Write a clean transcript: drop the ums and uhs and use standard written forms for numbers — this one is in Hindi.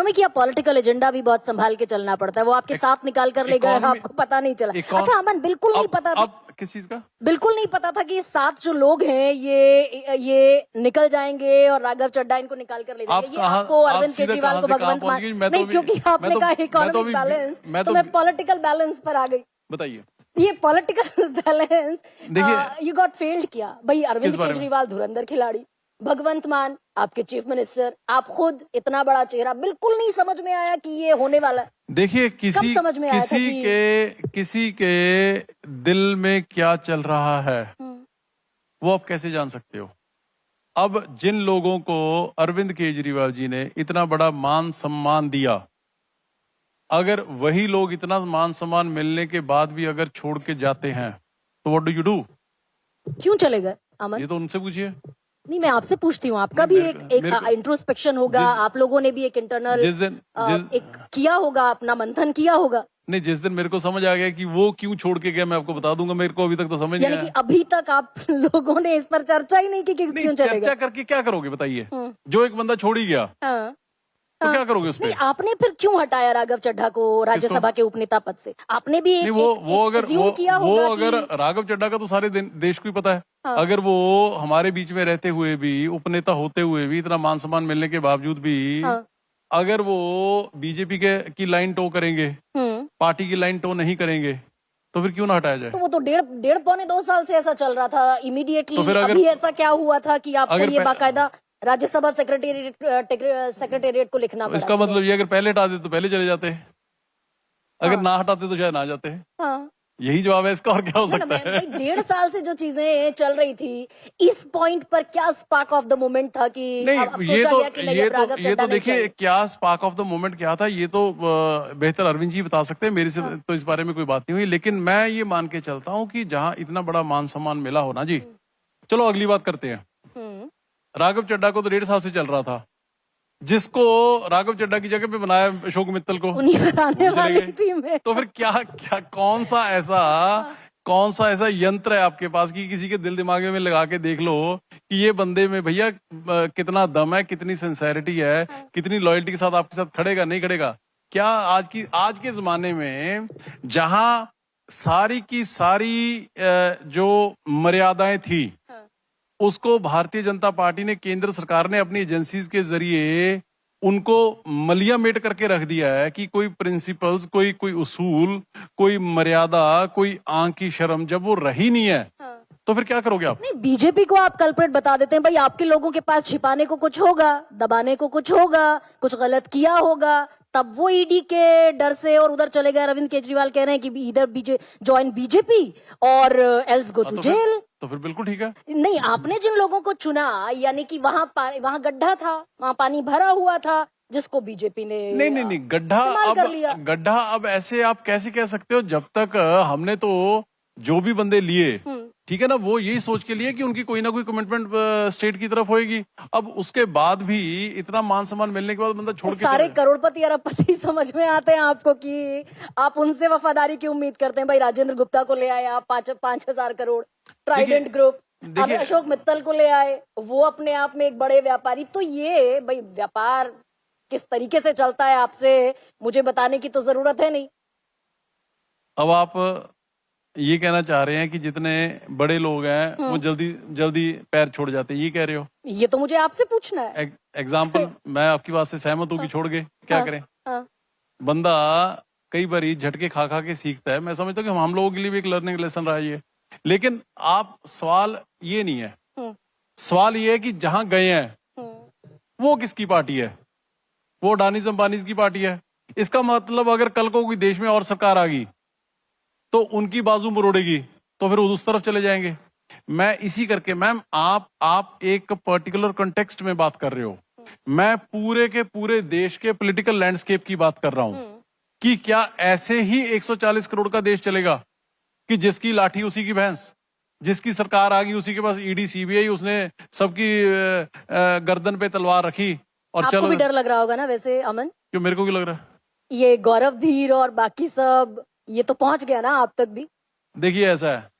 इकोनॉमिक या पॉलिटिकल एजेंडा भी बहुत संभाल के चलना पड़ता है, वो आपके साथ निकाल कर ले गए, आपको पता नहीं चला। अच्छा अमन, बिल्कुल नहीं पता था, किस चीज का बिल्कुल नहीं पता था कि ये 7 जो लोग हैं ये निकल जाएंगे और राघव चड्ढा इनको निकाल कर ले जाएंगे। ये आपको अरविंद केजरीवाल को भगवंत मान नहीं, क्योंकि आपने कहा इकोनॉमिक बैलेंस, तो मैं पॉलिटिकल बैलेंस पर आ गई। बताइए। ये पॉलिटिकल बैलेंस देखिए, यू गॉट फेल्ड किया भाई। अरविंद केजरीवाल धुरंधर खिलाड़ी, भगवंत मान आपके चीफ मिनिस्टर, आप खुद इतना बड़ा चेहरा, बिल्कुल नहीं समझ में आया कि ये होने वाला है। देखिए किसी के दिल में क्या चल रहा है वो आप कैसे जान सकते हो। अब जिन लोगों को अरविंद केजरीवाल जी ने इतना बड़ा मान सम्मान दिया, अगर वही लोग इतना मान सम्मान मिलने के बाद भी अगर छोड़ के जाते हैं तो व्हाट डू यू डू? क्यों चले गए अमन? ये तो उनसे पूछिए। नहीं, मैं आपसे पूछती हूँ, आपका भी एक इंट्रोस्पेक्शन होगा, आप लोगों ने भी एक इंटरनल एक किया होगा, अपना मंथन किया होगा। नहीं, जिस दिन मेरे को समझ आ गया कि वो क्यों छोड़ के गया मैं आपको बता दूंगा। मेरे को अभी तक तो समझ नहीं आया। यानी कि अभी तक आप लोगों ने इस पर चर्चा ही नहीं की कि क्यों चले गए। चर्चा करके क्या करोगे बताइए? जो एक बंदा छोड़ ही गया तो क्या करोगे उसमें? नहीं, आपने फिर क्यों हटाया राघव चड्ढा को राज्यसभा के उपनेता पद से? आपने भी अगर राघव चड्ढा का तो सारे देश को ही पता है। अगर वो हमारे बीच में रहते हुए भी, उपनेता होते हुए भी, इतना मान सम्मान मिलने के बावजूद भी अगर वो बीजेपी की लाइन टो करेंगे, पार्टी की लाइन टो नहीं करेंगे, तो फिर क्यों ना हटाया जाए? तो वो तो डेढ़ पौने 2 साल से ऐसा चल रहा था। इमीडिएटली तो अभी ऐसा क्या हुआ था कि आपको ये बाकायदा राज्यसभा सेक्रेटेरिएट को लिखना पड़ा? इसका मतलब ये, अगर पहले हटा देते तो पहले चले जाते, अगर ना हटाते तो शायद ना जाते। यही जवाब है इसका, और क्या हो सकता है? 1.5 साल से जो चीजें चल रही थी, इस पॉइंट पर क्या स्पार्क ऑफ द मोमेंट था कि ये तो देखिए, क्या स्पार्क ऑफ द मोमेंट क्या था ये तो बेहतर अरविंद जी बता सकते हैं, मेरे से तो इस बारे में कोई बात नहीं हुई। लेकिन मैं ये मान के चलता हूँ कि जहाँ इतना बड़ा मान सम्मान मिला हो ना जी, चलो अगली बात करते हैं। राघव चड्ढा को तो 1.5 साल से चल रहा था, जिसको राघव चड्ढा की जगह पे बनाया अशोक मित्तल को, तो फिर क्या कौन सा ऐसा यंत्र है आपके पास कि किसी के दिल दिमाग में लगा के देख लो कि ये बंदे में भैया कितना दम है, कितनी सिंसेरिटी है, कितनी लॉयल्टी के साथ आपके साथ खड़ेगा नहीं खड़ेगा? क्या आज के जमाने में जहां सारी की सारी जो मर्यादाएं थी उसको भारतीय जनता पार्टी ने, केंद्र सरकार ने अपनी एजेंसीज के जरिए उनको मलिया मेट करके रख दिया है कि कोई प्रिंसिपल्स, कोई उसूल, कोई मर्यादा, कोई आंख की शर्म जब वो रही नहीं है तो फिर क्या करोगे आप? नहीं, बीजेपी को आप कल्प्रेट बता देते हैं भाई, आपके लोगों के पास छिपाने को कुछ होगा, दबाने को कुछ होगा, कुछ गलत किया होगा, तब वो ईडी के डर से और उधर चले गए। अरविंद केजरीवाल कह रहे हैं कि इधर ज्वाइन बीजेपी और एल्स गो टू जेल। तो फिर बिल्कुल ठीक है। नहीं, आपने जिन लोगों को चुना, यानी कि वहाँ गड्ढा था, वहाँ पानी भरा हुआ था, जिसको बीजेपी ने नहीं गड्ढा अब ऐसे आप कैसे कह सकते हो? जब तक हमने तो जो भी बंदे लिए, ठीक है ना, वो यही सोच के लिए कि उनकी कोई ना कोई कमिटमेंट स्टेट की तरफ होगी। अब उसके बाद भी इतना मान सम्मान मिलने के बाद बंदा छोड़ के सारे करोड़पति अरबपति समझ में आते हैं आपको कि आप उनसे वफादारी की उम्मीद करते हैं? भाई राजेंद्र गुप्ता को ले आए आप 5,000 करोड़, ट्राइडेंट ग्रुप, अब अशोक मित्तल को ले आए, वो अपने आप में एक बड़े व्यापारी। तो ये भाई व्यापार किस तरीके से चलता है आपसे मुझे बताने की तो जरूरत है नहीं। अब आप ये कहना चाह रहे हैं कि जितने बड़े लोग हैं वो जल्दी पैर छोड़ जाते हैं, ये कह रहे हो? ये तो मुझे आपसे पूछना है। एग्जाम्पल मैं आपकी बात से सहमत हूँ कि छोड़ गए, क्या करें? बंदा कई बार झटके खा के सीखता है। मैं समझता हूँ कि हम लोगों के लिए भी एक लर्निंग लेसन रहा है ये। लेकिन आप सवाल ये नहीं है, सवाल ये है कि जहां गए हैं वो किसकी पार्टी है? वो अडानीज अंबानीज की पार्टी है। इसका मतलब अगर कल को कोई देश में और सरकार आ गई तो उनकी बाजू मरोड़ेगी, तो फिर उस तरफ चले जाएंगे। मैं इसी करके, मैम आप एक पर्टिकुलर कॉन्टेक्स्ट में बात कर रहे हो, मैं पूरे के पूरे देश के पॉलिटिकल लैंडस्केप की बात कर रहा हूं कि क्या ऐसे ही 140 करोड़ का देश चलेगा कि जिसकी लाठी उसी की भैंस, जिसकी सरकार आ गई उसी के पास ईडी सीबीआई, उसने सबकी गर्दन पे तलवार रखी और आपको भी डर लग रहा होगा ना वैसे अमन? क्यों, मेरे को भी लग रहा है। ये गौरव धीर और बाकी सब ये तो पहुंच गया ना आप तक भी? देखिए ऐसा है,